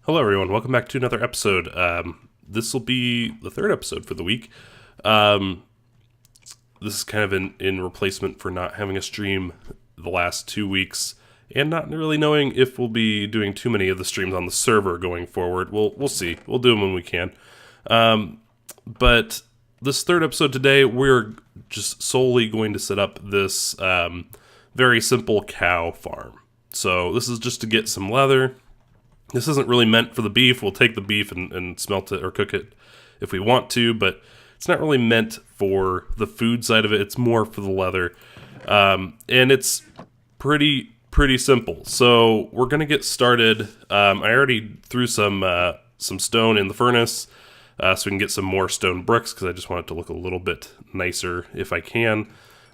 Hello, everyone. Welcome back to another episode. This will be the third episode for the week. Um, this is kind of in replacement for not having a stream the last 2 weeks and not really knowing if we'll be doing too many of the streams on the server going forward. We'll see. We'll do them when we can. But this third episode today, we're just solely going to set up this very simple cow farm. So this is just to get some leather. This isn't really meant for the beef. We'll take the beef and smelt it or cook it if we want to, but it's not really meant for the food side of it. It's more for the leather. And it's pretty simple. So we're going to get started. I already threw some stone in the furnace so we can get some more stone bricks because I just want it to look a little bit nicer if I can.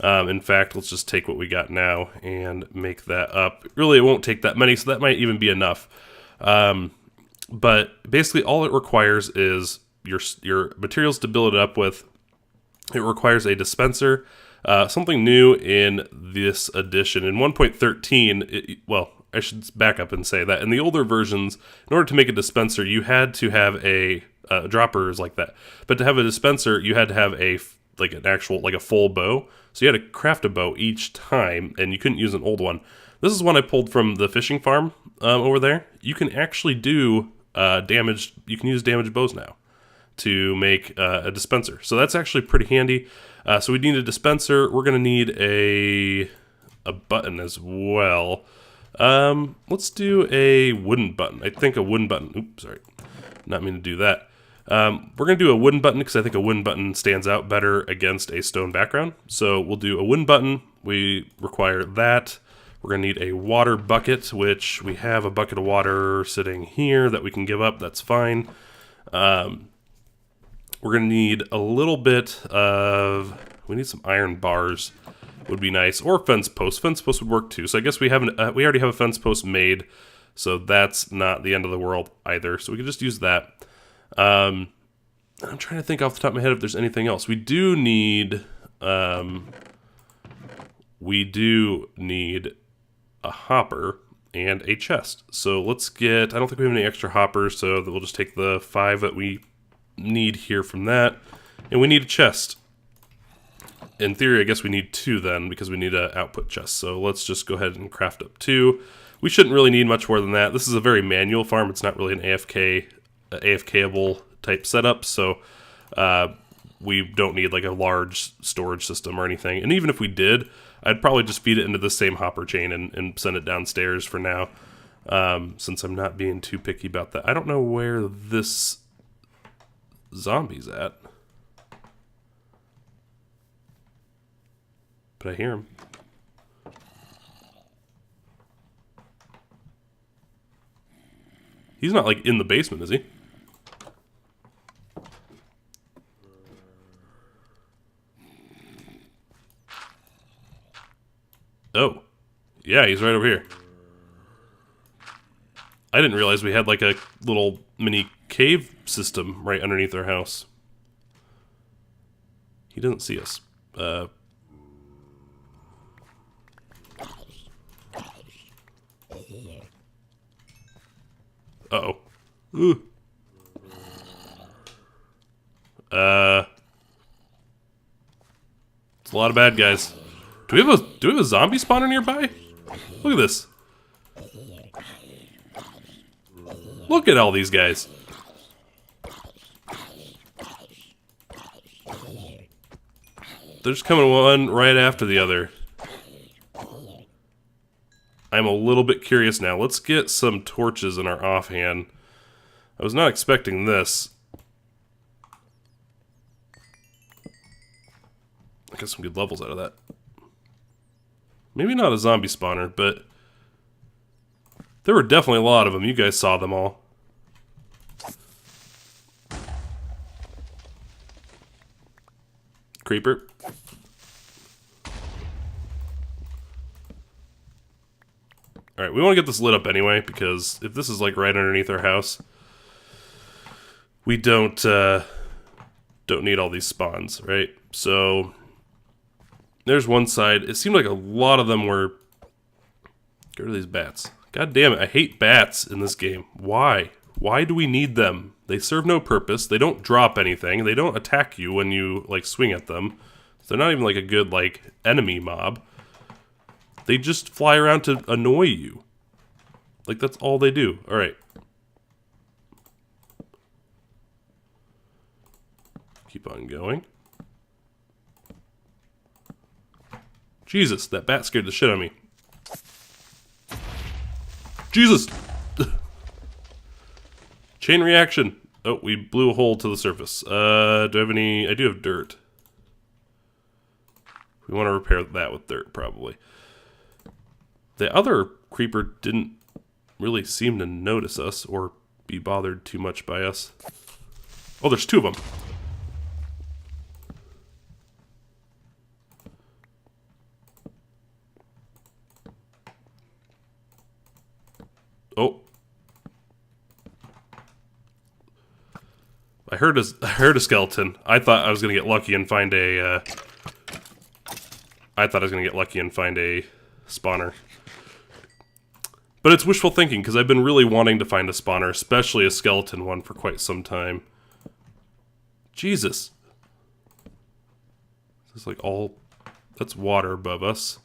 In fact, let's just take what we got now and make that up. Really, it won't take that many, so that might even be enough. But basically all it requires is your materials to build it up with. It requires a dispenser, something new in this edition. In 1.13, well, I should back up and say that in the older versions, in order to make a dispenser, you had to have a droppers like that. But to have a dispenser, you had to have a full bow. So you had to craft a bow each time, and you couldn't use an old one. This is one I pulled from the fishing farm over there. You can actually do damaged. You can use damaged bows now to make a dispenser. So that's actually pretty handy. So we need a dispenser. We're going to need a button as well. Let's do a wooden button. I think a wooden button. Oops, sorry. Not mean to do that. We're going to do a wooden button because I think a wooden button stands out better against a stone background. So we'll do a wooden button. We require that. We're going to need a water bucket, which we have a bucket of water sitting here that we can give up. That's fine. We're going to need a little bit of... We need some iron bars. Would be nice. Or fence posts. Fence posts would work too. So I guess we already have a fence post made. So that's not the end of the world either. So we can just use that. I'm trying to think off the top of my head if there's anything else. We do need a hopper and a chest. So let's get, I don't think we have any extra hoppers, so we'll just take the 5 that we need here from that. And we need a chest. In theory, I guess we need 2 then, because we need an output chest. So let's just go ahead and craft up 2. We shouldn't really need much more than that. This is a very manual farm. It's not really an AFK-able type setup, so we don't need like a large storage system or anything. And even if we did, I'd probably just feed it into the same hopper chain and send it downstairs for now, since I'm not being too picky about that. I don't know where this zombie's at, but I hear him. He's not like in the basement, is he? Oh, yeah, he's right over here. I didn't realize we had like a little mini cave system right underneath our house. He doesn't see us. Uh-oh. Ooh. It's a lot of bad guys. Do we have a zombie spawner nearby? Look at this. Look at all these guys. They're just coming one right after the other. I'm a little bit curious now. Let's get some torches in our offhand. I was not expecting this. I got some good levels out of that. Maybe not a zombie spawner, but there were definitely a lot of them. You guys saw them all. Creeper. Alright, we want to get this lit up anyway, because if this is like right underneath our house, we don't need all these spawns, right? So there's one side. It seemed like a lot of them were... Get rid of these bats. God damn it, I hate bats in this game. Why? Why do we need them? They serve no purpose. They don't drop anything. They don't attack you when you, like, swing at them. They're not even, like, a good, like, enemy mob. They just fly around to annoy you. Like, that's all they do. Alright. Keep on going. Jesus, that bat scared the shit out of me. Jesus! Chain reaction. Oh, we blew a hole to the surface. Do I have any... I do have dirt. We want to repair that with dirt, probably. The other creeper didn't really seem to notice us or be bothered too much by us. Oh, there's two of them. Oh. I heard a skeleton. I thought I was gonna get lucky and find a spawner. But it's wishful thinking, because I've been really wanting to find a spawner, especially a skeleton one, for quite some time. Jesus. This is like all... That's water above us.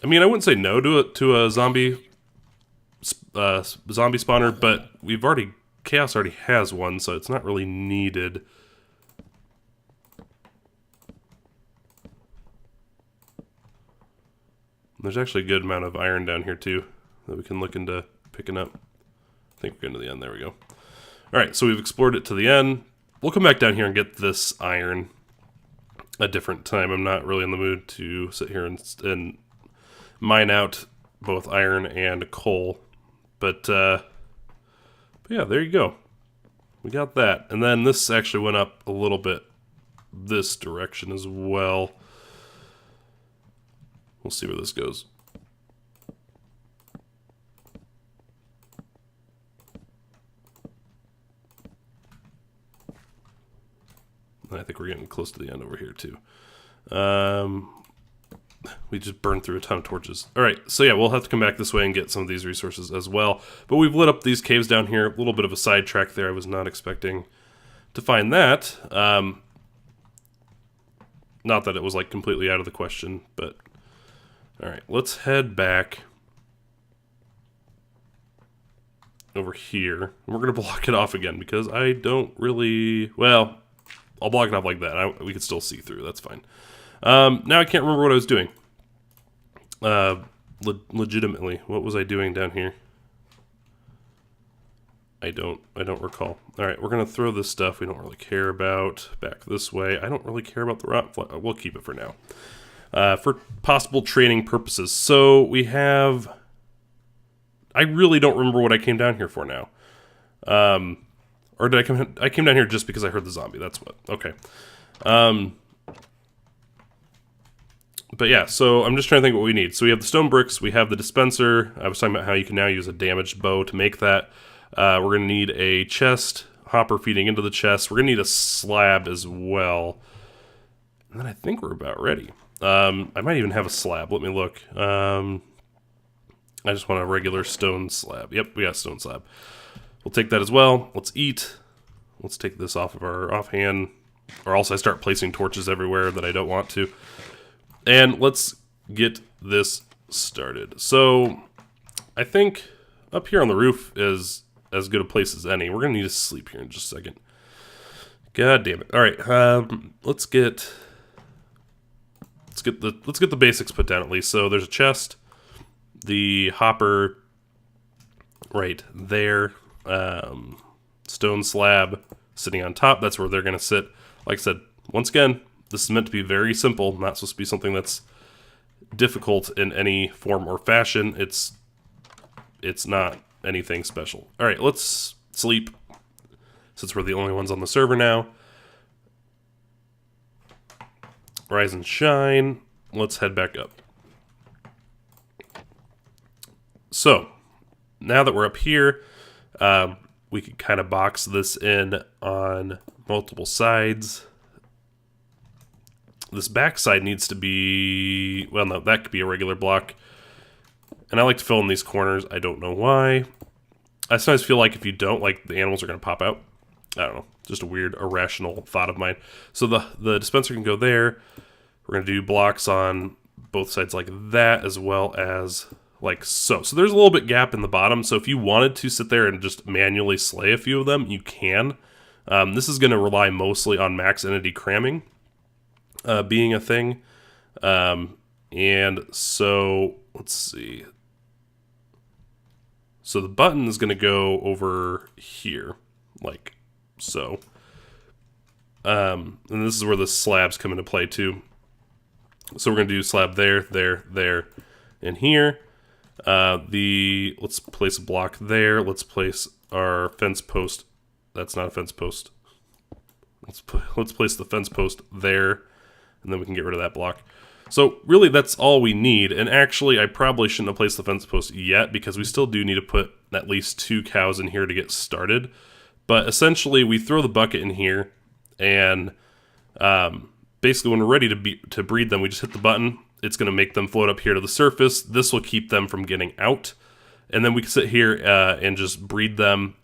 I mean, I wouldn't say no to a zombie spawner, but we've already... Chaos already has one, so it's not really needed. There's actually a good amount of iron down here, too, that we can look into picking up. I think we're getting to the end. There we go. Alright, so we've explored it to the end. We'll come back down here and get this iron a different time. I'm not really in the mood to sit here and mine out both iron and coal. But yeah, there you go. We got that. And then this actually went up a little bit this direction as well. We'll see where this goes. I think we're getting close to the end over here too. We just burned through a ton of torches. Alright, so yeah, we'll have to come back this way and get some of these resources as well. But we've lit up these caves down here. A little bit of a sidetrack there. I was not expecting to find that. Not that it was like completely out of the question, but... Alright, let's head back over here. We're going to block it off again because I don't really... Well, I'll block it off like that. We can still see through. That's fine. Now I can't remember what I was doing. Legitimately, what was I doing down here? I don't recall. Alright, we're going to throw this stuff we don't really care about back this way. I don't really care about the rock. We'll keep it for now. For possible training purposes. So we have... I really don't remember what I came down here for now. Or did I came down here just because I heard the zombie. That's what. Okay. But yeah, so I'm just trying to think what we need. So we have the stone bricks. We have the dispenser. I was talking about how you can now use a damaged bow to make that. We're going to need a chest. Hopper feeding into the chest. We're going to need a slab as well. And then I think we're about ready. I might even have a slab. Let me look. I just want a regular stone slab. Yep, we got a stone slab. We'll take that as well. Let's eat. Let's take this off of our offhand. Or else I start placing torches everywhere that I don't want to. And let's get this started. So, I think up here on the roof is as good a place as any. We're going to need to sleep here in just a second. God damn it. Alright, let's get the basics put down at least. So there's a chest, the hopper right there, stone slab sitting on top. That's where they're going to sit. Like I said, once again, this is meant to be very simple, not supposed to be something that's difficult in any form or fashion. It's not anything special. All right, let's sleep since we're the only ones on the server now. Rise and shine. Let's head back up. So, now that we're up here, we can kind of box this in on multiple sides. This back side needs to be... Well, no, that could be a regular block. And I like to fill in these corners. I don't know why. I sometimes feel like if you don't, like, the animals are going to pop out. I don't know. Just a weird, irrational thought of mine. So the dispenser can go there. We're going to do blocks on both sides like that, as well as like so. So there's a little bit gap in the bottom. So if you wanted to sit there and just manually slay a few of them, you can. This is going to rely mostly on max entity cramming being a thing. And so, let's see. So the button is going to go over here, like so. And this is where the slabs come into play too. So we're going to do slab there, there, and here. Let's place a block there. Let's place our fence post. That's not a fence post. Let's place the fence post there, and then we can get rid of that block. So really that's all we need, and actually I probably shouldn't have placed the fence post yet because we still do need to put at least 2 cows in here to get started. But essentially we throw the bucket in here, and basically when we're ready to breed them, we just hit the button. It's going to make them float up here to the surface. This will keep them from getting out, and then we can sit here and just breed them.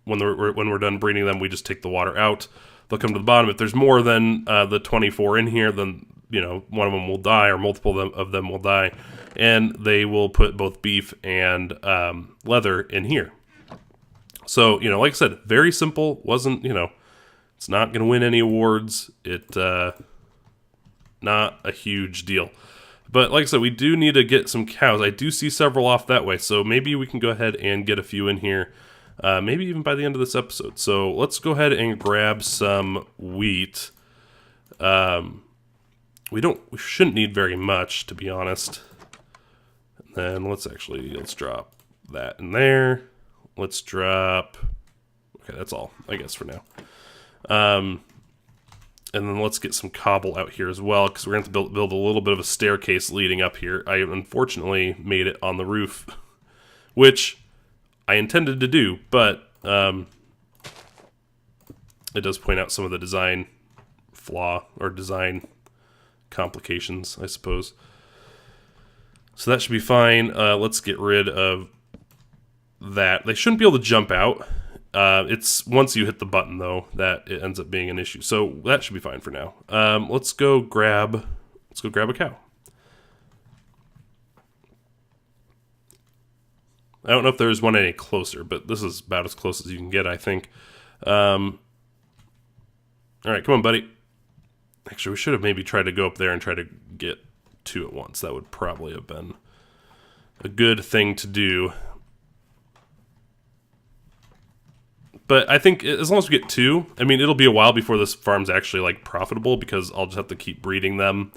When we're done breeding them, we just take the water out. They'll come to the bottom. If there's more than the 24 in here, then one of them will die, or multiple of them will die, and they will put both beef and leather in here. So like I said, very simple. Wasn't it's not going to win any awards. Not a huge deal. But like I said, we do need to get some cows. I do see several off that way, so maybe we can go ahead and get a few in here. Maybe even by the end of this episode. So let's go ahead and grab some wheat. We shouldn't need very much, to be honest. And then let's drop that in there. Let's drop, okay, that's all, I guess, for now. And then let's get some cobble out here as well, because we're going to have to build a little bit of a staircase leading up here. I unfortunately made it on the roof, which I intended to do, but it does point out some of the design flaw, or design complications, I suppose. So that should be fine. Let's get rid of that. They shouldn't be able to jump out. It's once you hit the button, though, that it ends up being an issue. So that should be fine for now. Let's go grab a cow. I don't know if there's one any closer, but this is about as close as you can get, I think. All right, come on, buddy. Actually, we should have maybe tried to go up there and try to get 2 at once. That would probably have been a good thing to do. But I think as long as we get 2, I mean, it'll be a while before this farm's actually, like, profitable, because I'll just have to keep breeding them.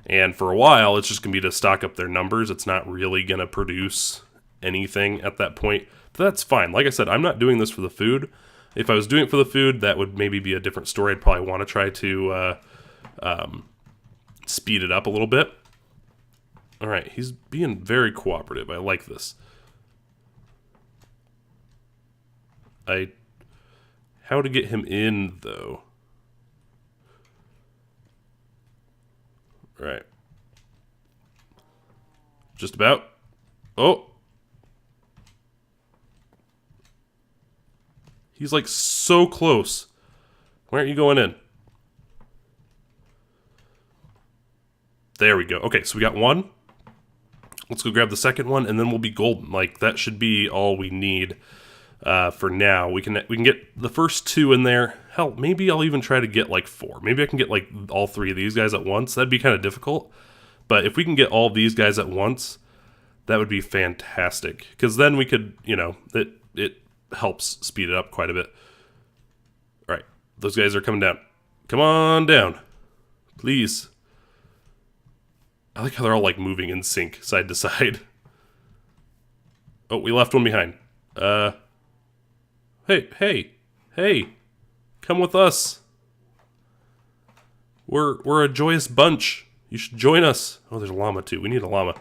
And for a while, it's just going to be to stock up their numbers. It's not really going to produce anything at that point. But that's fine. Like I said, I'm not doing this for the food. If I was doing it for the food, that would maybe be a different story. I'd probably want to try to speed it up a little bit. All right, he's being very cooperative. I like this. How to get him in, though? All right. Just about. Oh! He's like so close. Why aren't you going in? There we go. Okay, so we got 1. Let's go grab the second one, and then we'll be golden. Like, that should be all we need for now. We can get the first 2 in there. Hell, maybe I'll even try to get like 4. Maybe I can get like all 3 of these guys at once. That'd be kind of difficult. But if we can get all these guys at once, that would be fantastic. Because then we could, it helps speed it up quite a bit. All right, those guys are coming down. Come on down, please. I like how they're all like moving in sync, side to side. Oh, we left one behind. Hey, come with us. We're a joyous bunch. You should join us. Oh, there's a llama too. We need a llama.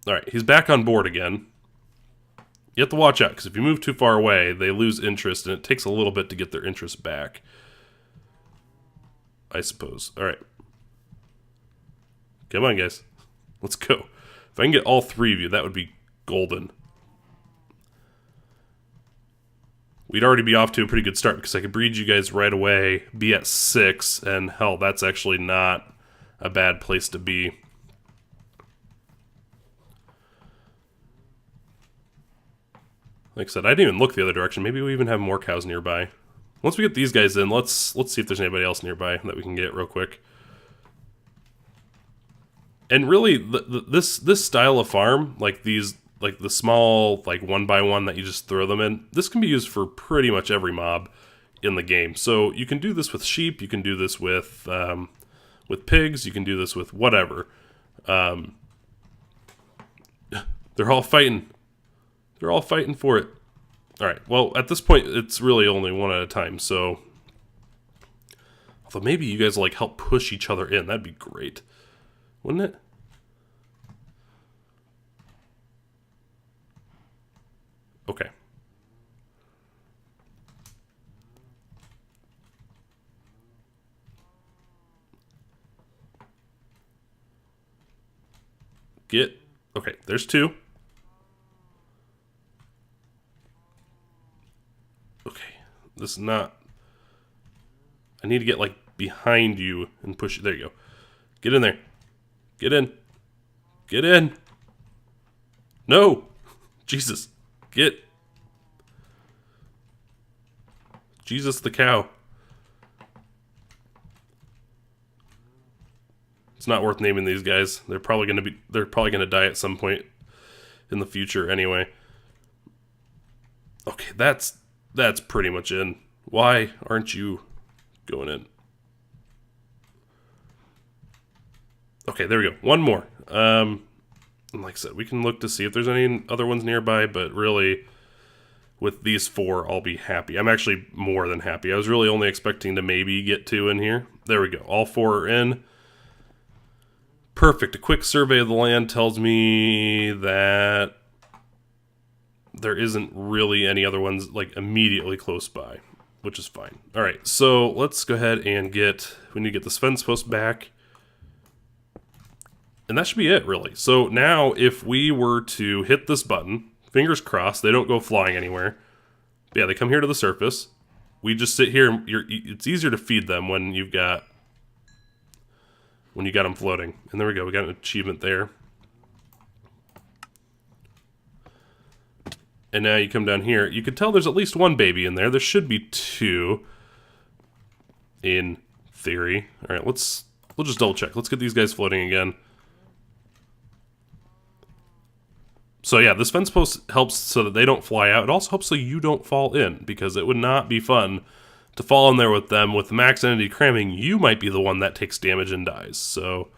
All right, he's back on board again. You have to watch out, because if you move too far away, they lose interest, and it takes a little bit to get their interest back. I suppose. All right. Come on, guys. Let's go. If I can get all 3 of you, that would be golden. We'd already be off to a pretty good start because I could breed you guys right away, be at 6, and hell, that's actually not a bad place to be. Like I said, I didn't even look the other direction. Maybe we even have more cows nearby. Once we get these guys in, let's see if there's anybody else nearby that we can get real quick. And really, this style of farm, like these, like the small, like 1x1 that you just throw them in, this can be used for pretty much every mob in the game. So you can do this with sheep, you can do this with pigs, you can do this with whatever. They're all fighting. They're all fighting for it. All right. Well, at this point, it's really only one at a time. So, although maybe you guys like help push each other in, that'd be great, wouldn't it? Okay. Okay, there's 2. Okay, this is not... I need to get, like, behind you and push it. There you go. Get in there. Get in. Get in. No! Jesus. Get... Jesus the cow. It's not worth naming these guys. They're probably gonna die at some point in the future anyway. Okay, that's pretty much in. Why aren't you going in? Okay, there we go. One more. And like I said, we can look to see if there's any other ones nearby, but really, with these 4, I'll be happy. I'm actually more than happy. I was really only expecting to maybe get 2 in here. There we go. All 4 are in. Perfect. A quick survey of the land tells me that there isn't really any other ones like immediately close by, which is fine. All right, so let's go ahead and we need to get this fence post back. And that should be it, really. So now if we were to hit this button, fingers crossed, they don't go flying anywhere. But yeah, they come here to the surface. We just sit here, and it's easier to feed them when you got them floating. And there we go, we got an achievement there. And now you come down here. You can tell there's at least 1 baby in there. There should be 2 in theory. All right, we'll just double check. Let's get these guys floating again. So yeah, this fence post helps so that they don't fly out. It also helps so you don't fall in, because it would not be fun to fall in there with them. With the max entity cramming, you might be the one that takes damage and dies. So,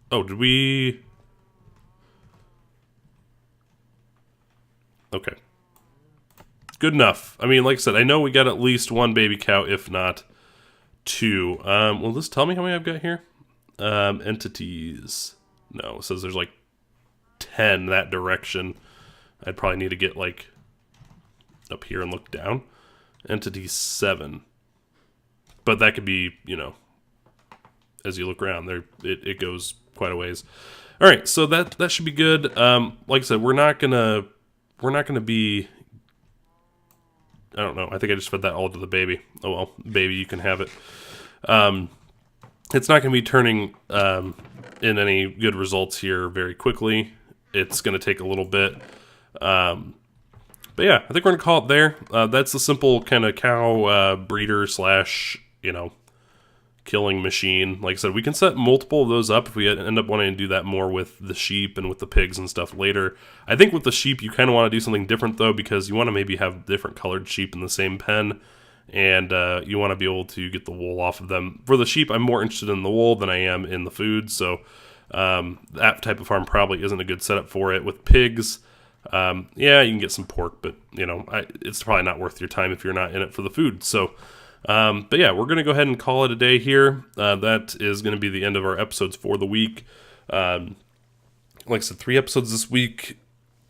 oh, did we? Okay. Good enough. I mean, like I said, I know we got at least 1 baby cow, if not 2. Will this tell me how many I've got here? Entities. No, it says there's like 10 that direction. I'd probably need to get like up here and look down. Entity 7. But that could be, you know, as you look around there, it goes quite a ways. All right, so that should be good. Like I said, we're not gonna be. I don't know. I think I just fed that all to the baby. Oh well, baby, you can have it. It's not going to be turning in any good results here very quickly. It's going to take a little bit. But yeah, I think we're going to call it there. That's the simple kind of cow breeder slash, you know, killing machine. Like I said, we can set multiple of those up if we end up wanting to do that more with the sheep and with the pigs and stuff later. I think with the sheep, you kind of want to do something different though, because you want to maybe have different colored sheep in the same pen. And you want to be able to get the wool off of them. For the sheep, I'm more interested in the wool than I am in the food, so that type of farm probably isn't a good setup for it. With pigs, yeah, you can get some pork, but you know, it's probably not worth your time if you're not in it for the food. So, but yeah, we're going to go ahead and call it a day here. That is going to be the end of our episodes for the week. Like I said, 3 episodes this week.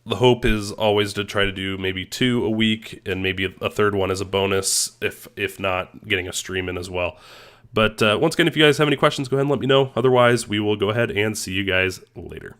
The hope is always to try to do maybe 2 a week, and maybe a third one as a bonus, if not getting a stream in as well. But once again, if you guys have any questions, go ahead and let me know. Otherwise, we will go ahead and see you guys later.